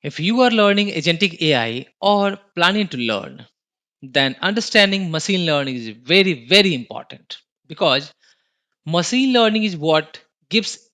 If you are learning agentic AI or planning to learn, then understanding machine learning is very, very important because machine learning is what gives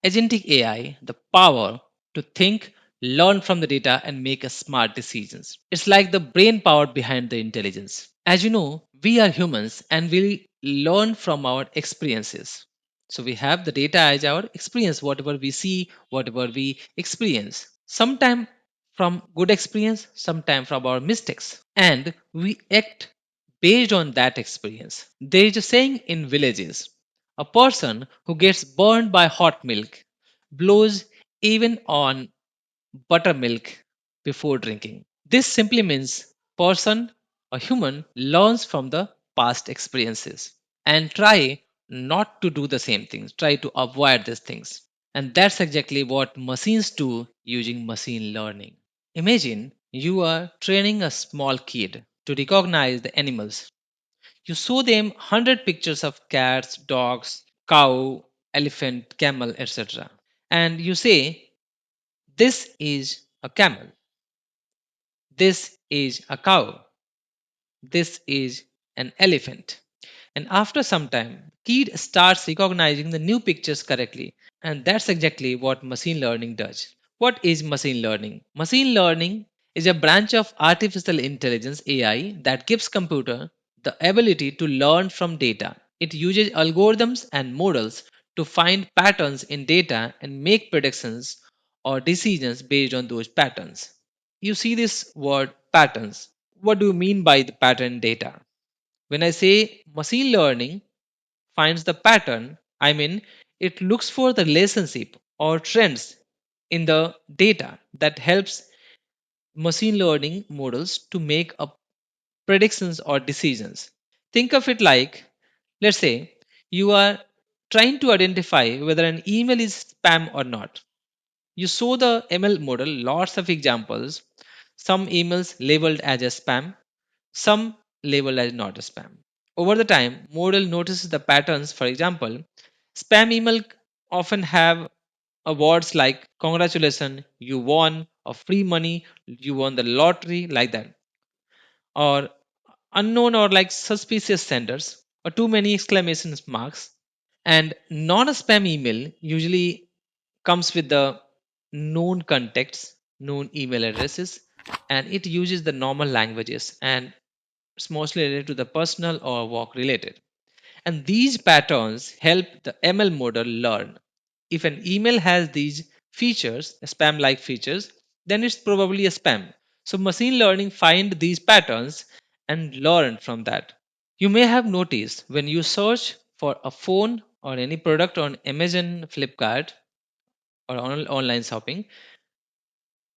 agentic AI the power to think, learn from the data, and make a smart decisions. It's like the brain power behind the intelligence. As you know, we are humans and we learn from our experiences. So we have the data as our experience, whatever we see, whatever we experience. Sometimes from good experience, sometimes from our mistakes. And we act based on that experience. There is a saying in villages, a person who gets burned by hot milk blows even on buttermilk before drinking. This simply means person a human learns from the past experiences and try not to do the same things, try to avoid these things. And that's exactly what machines do using machine learning. Imagine you are training a small kid to recognize the animals. You show them 100 pictures of cats, dogs, cow, elephant, camel, etc. And you say, this is a camel, this is a cow, this is an elephant. And after some time, kid starts recognizing the new pictures correctly. And that's exactly what machine learning does. What is machine learning? Machine learning is a branch of artificial intelligence AI that gives computer the ability to learn from data. It uses algorithms and models to find patterns in data and make predictions or decisions based on those patterns. You see this word patterns. What do you mean by the pattern data? When I say machine learning finds the pattern, I mean it looks for the relationship or trends in the data that helps machine learning models to make up predictions or decisions. Think of it like, let's say, you are trying to identify whether an email is spam or not. You show the ML model lots of examples, some emails labeled as a spam, some labeled as not a spam. Over the time, model notices the patterns. For example, spam email often have words like congratulations, you won, or free money, you won the lottery, like that, or unknown or like suspicious senders, or too many exclamation marks. And non-spam email usually comes with the known contexts, known email addresses, and it uses the normal languages and it's mostly related to the personal or work related. And these patterns help the ML model learn. If an email has these features, spam like features, then it's probably a spam. So machine learning find these patterns and learn from that. You may have noticed when you search for a phone or any product on Amazon, Flipkart, or on online shopping,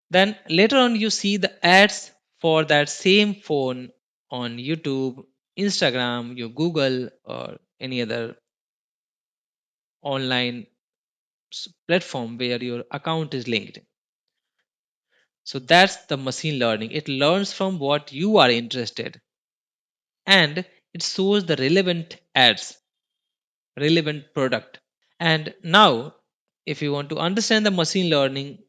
then later on you see the ads for that same phone on YouTube, Instagram, your Google, or any other online platform where your account is linked. So that's the machine learning. It learns from what you are interested and it shows the relevant ads, relevant product. And now, if you want to understand the machine learning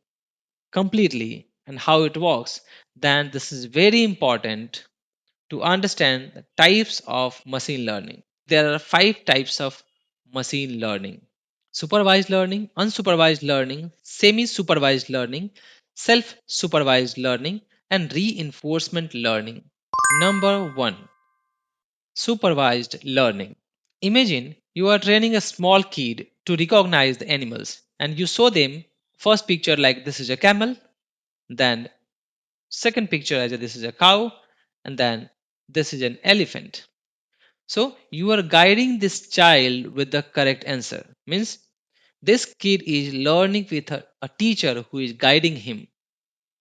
completely and how it works, then this is very important to understand the types of machine learning. There are five types of machine learning: supervised learning, unsupervised learning, semi supervised learning, self supervised learning, and reinforcement learning. Number one, supervised learning. Imagine you are training a small kid to recognize the animals and you show them first picture like this is a camel, then second picture as this is a cow, and then this is an elephant. So you are guiding this child with the correct answer. Means this kid is learning with a teacher who is guiding him.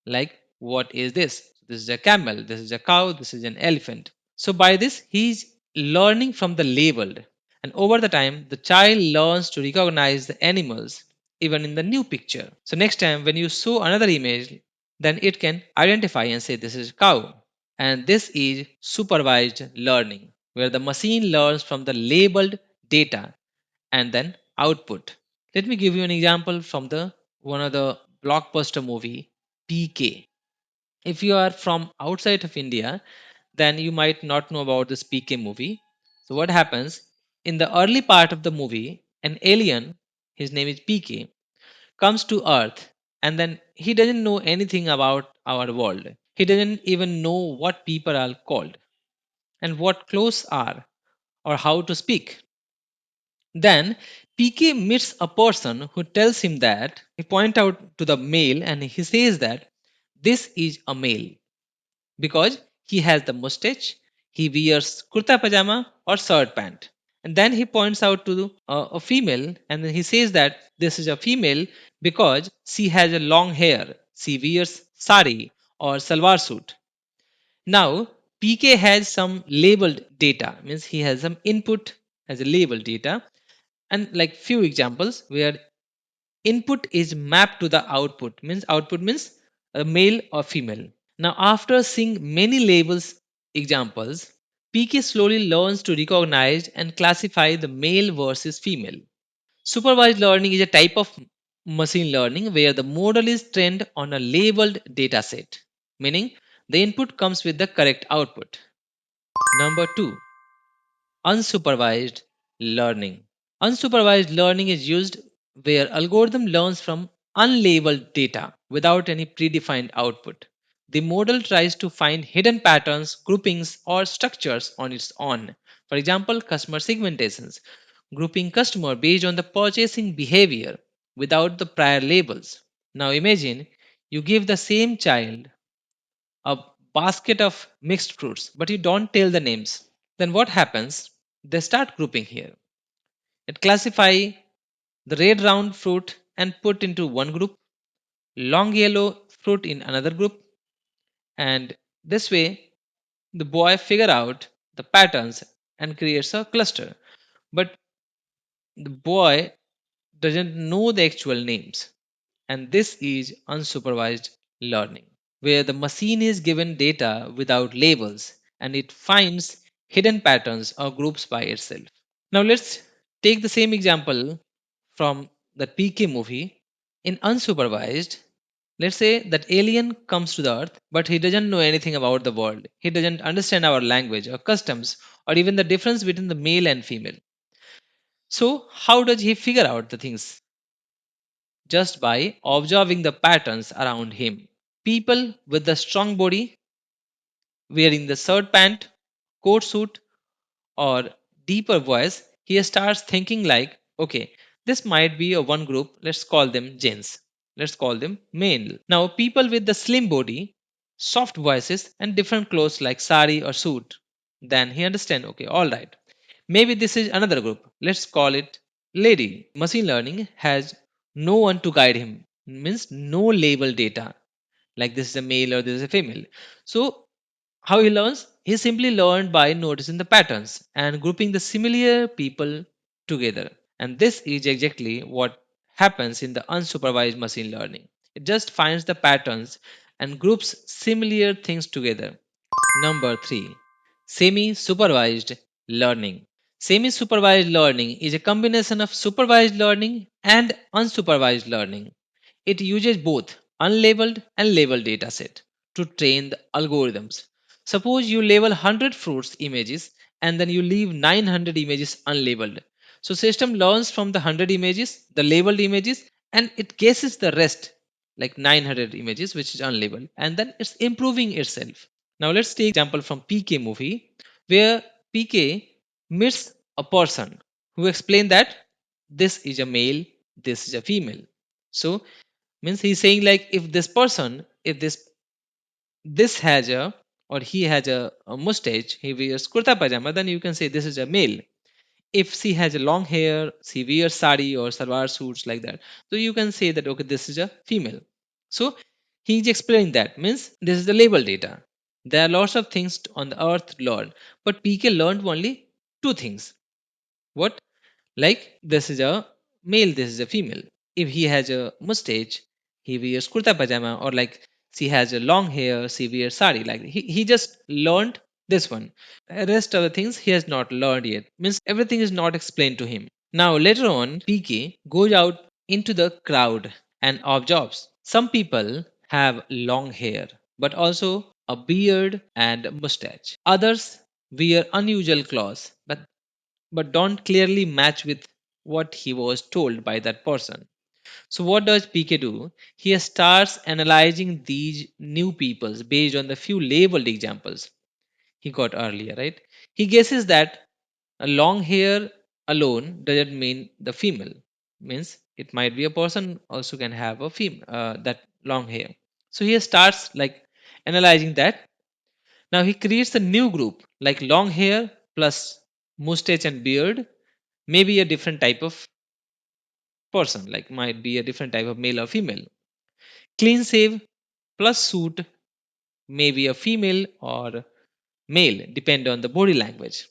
Like, what is this? This is a camel, this is a cow, this is an elephant. So by this, he is learning from the labeled. And over the time, the child learns to recognize the animals even in the new picture. So next time when you show another image, then it can identify and say this is cow. And this is supervised learning, where the machine learns from the labeled data and then output. Let me give you an example from the one of the blockbuster movie. PK. If you are from outside of India, then you might not know about this PK movie. So, what happens in the early part of the movie, an alien, his name is PK, comes to Earth, and then he doesn't know anything about our world. He doesn't even know what people are called and what clothes are or how to speak. Then PK meets a person who tells him that he points out to the male and he says that this is a male because he has the mustache, he wears kurta pajama or shirt pant. And then he points out to a female and then he says that this is a female because she has a long hair, she wears sari or salwar suit. Now, PK has some labeled data, means he has some input as a labeled data, and like few examples where input is mapped to the output means a male or female. Now, after seeing many labels examples, PK slowly learns to recognize and classify the male versus female. Supervised learning is a type of machine learning where the model is trained on a labeled data set, meaning the input comes with the correct output. Number two, unsupervised learning. Unsupervised learning is used where algorithm learns from unlabeled data without any predefined output. The model tries to find hidden patterns, groupings, or structures on its own. For example, customer segmentations, grouping customer based on the purchasing behavior without the prior labels. Now imagine you give the same child a basket of mixed fruits, but you don't tell the names. Then what happens? They start grouping here. It classify the red round fruit and put into one group, long yellow fruit in another group, and this way the boy figure out the patterns and creates a cluster. But the boy doesn't know the actual names, and this is unsupervised learning, where the machine is given data without labels and it finds hidden patterns or groups by itself. Now let's take the same example from the PK movie. In unsupervised, let's say that alien comes to the earth, but he doesn't know anything about the world. He doesn't understand our language or customs or even the difference between the male and female. So, how does he figure out the things? Just by observing the patterns around him. People with the strong body wearing the shirt pant, coat suit, or deeper voice, he starts thinking like, okay, this might be a one group, let's call them gents. Let's call them male. Now, people with the slim body, soft voices, and different clothes like sari or suit, then he understand, okay, all right. Maybe this is another group. Let's call it lady. Machine learning has no one to guide him, means no label data like this is a male or this is a female. So how he learns? He simply learned by noticing the patterns and grouping the similar people together. And this is exactly what happens in the unsupervised machine learning. It just finds the patterns and groups similar things together. Number 3, semi supervised learning. Semi supervised learning is a combination of supervised learning and unsupervised learning. It uses both unlabeled and labeled dataset to train the algorithms. Suppose you label 100 fruits images and then you leave 900 images unlabeled. So system learns from the 100 images, the labeled images, and it guesses the rest like 900 images which is unlabeled, and then it's improving itself. Now let's take example from PK movie where PK meets a person who explain that this is a male, this is a female. So means he's saying like if this person, if this has a or he has a mustache, he wears kurta pajama, then you can say this is a male. If she has a long hair, she wears sari or salwar suits like that, so you can say that okay, this is a female. So he's explaining that means this is the label data. There are lots of things on the earth to learn, but PK learned only two things. What? Like this is a male, this is a female. If he has a mustache, he wears kurta pajama, or like she has a long hair, she wears sari. Like he just learned this one. The rest of the things he has not learned yet. Means everything is not explained to him. Now later on, PK goes out into the crowd and observes. Some people have long hair, but also a beard and a mustache. Others wear unusual clothes, but don't clearly match with what he was told by that person. So, what does PK do? He starts analyzing these new peoples based on the few labeled examples he got earlier, right? He guesses that a long hair alone doesn't mean the female. Means it might be a person also can have a female that long hair. So he starts like analyzing that. Now he creates a new group like long hair plus mustache and beard, maybe a different type of person, like might be a different type of male or female. Clean shave plus suit, maybe a female or male, depend on the body language.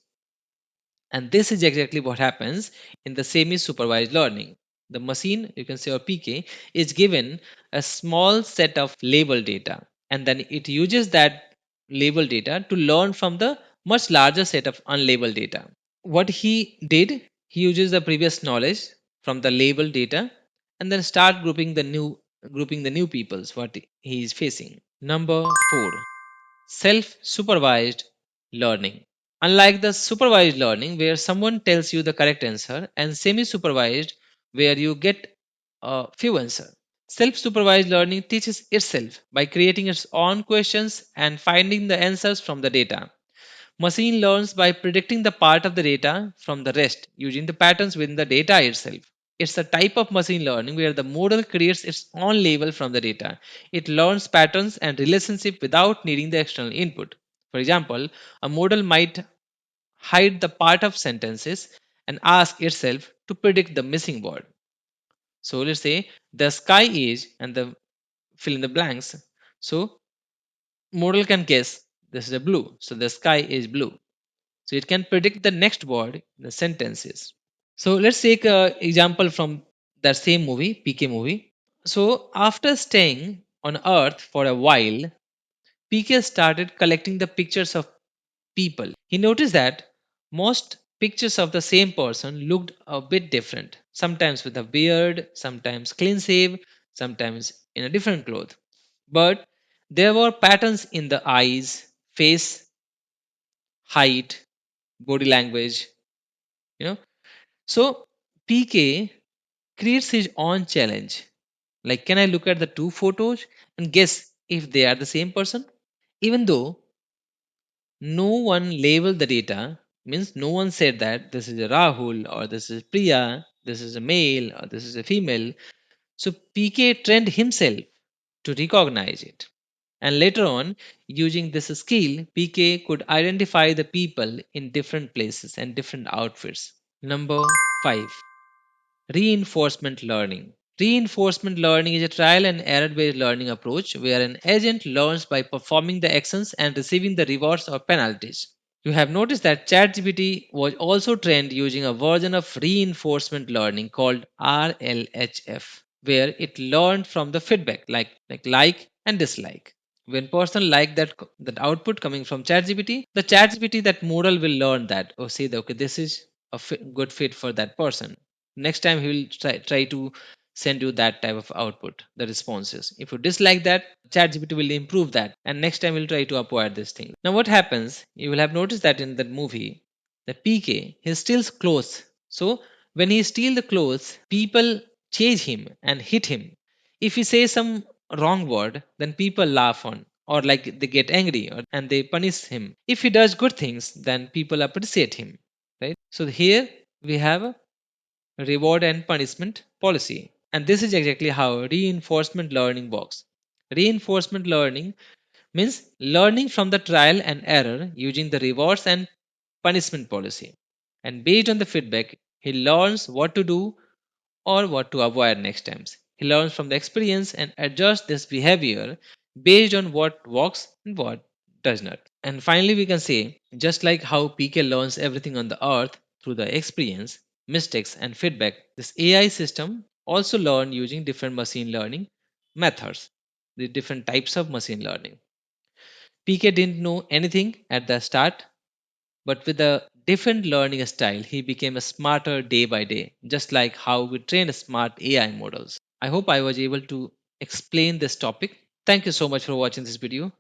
And this is exactly what happens in the semi-supervised learning. The machine, you can say, or PK, is given a small set of label data, and then it uses that label data to learn from the much larger set of unlabeled data. What he did, he uses the previous knowledge from the label data and then start grouping the new peoples what he is facing. Number 4, self-supervised learning. Unlike the supervised learning where someone tells you the correct answer and semi-supervised where you get a few answers, self-supervised learning teaches itself by creating its own questions and finding the answers from the data. Machine learns by predicting the part of the data from the rest using the patterns within the data itself. It's a type of machine learning where the model creates its own label from the data. It learns patterns and relationship without needing the external input. For example, a model might hide the part of sentences and ask itself to predict the missing word. So let's say the sky is and the fill in the blanks. So model can guess this is a blue. So the sky is blue. So it can predict the next word in the sentences. So let's take an example from that same movie, PK movie. So after staying on Earth for a while, PK started collecting the pictures of people. He noticed that most pictures of the same person looked a bit different, sometimes with a beard, sometimes clean shave, sometimes in a different cloth. But there were patterns in the eyes, face, height, body language, you know. So PK creates his own challenge. Like, can I look at the two photos and guess if they are the same person? Even though no one labeled the data, means no one said that this is a Rahul or this is Priya, this is a male or this is a female. So PK trained himself to recognize it. And later on, using this skill, PK could identify the people in different places and different outfits. Number 5, reinforcement learning. Reinforcement learning is a trial and error based learning approach where an agent learns by performing the actions and receiving the rewards or penalties. You have noticed that ChatGPT was also trained using a version of reinforcement learning called RLHF, where it learned from the feedback like and dislike. When person like that output coming from ChatGPT, the ChatGPT that model will learn that or say that okay this is a good fit for that person. Next time he will try to send you that type of output, the responses. If you dislike that, ChatGPT will improve that, and next time will try to avoid this thing. Now, what happens? You will have noticed that in that movie, the PK he steals clothes. So when he steals the clothes, people chase him and hit him. If he says some wrong word, then people laugh on or like they get angry and they punish him. If he does good things, then people appreciate him, right? So here we have a reward and punishment policy. And this is exactly how reinforcement learning works. Reinforcement learning means learning from the trial and error using the rewards and punishment policy. And based on the feedback, he learns what to do or what to avoid next times. He learns from the experience and adjusts this behavior based on what works and what does not. And finally, we can say just like how PK learns everything on the earth through the experience, mistakes, and feedback, this AI system also learn using different machine learning methods, the different types of machine learning. PK didn't know anything at the start, but with a different learning style, he became a smarter day by day, just like how we train smart AI models. I hope I was able to explain this topic. Thank you so much for watching this video.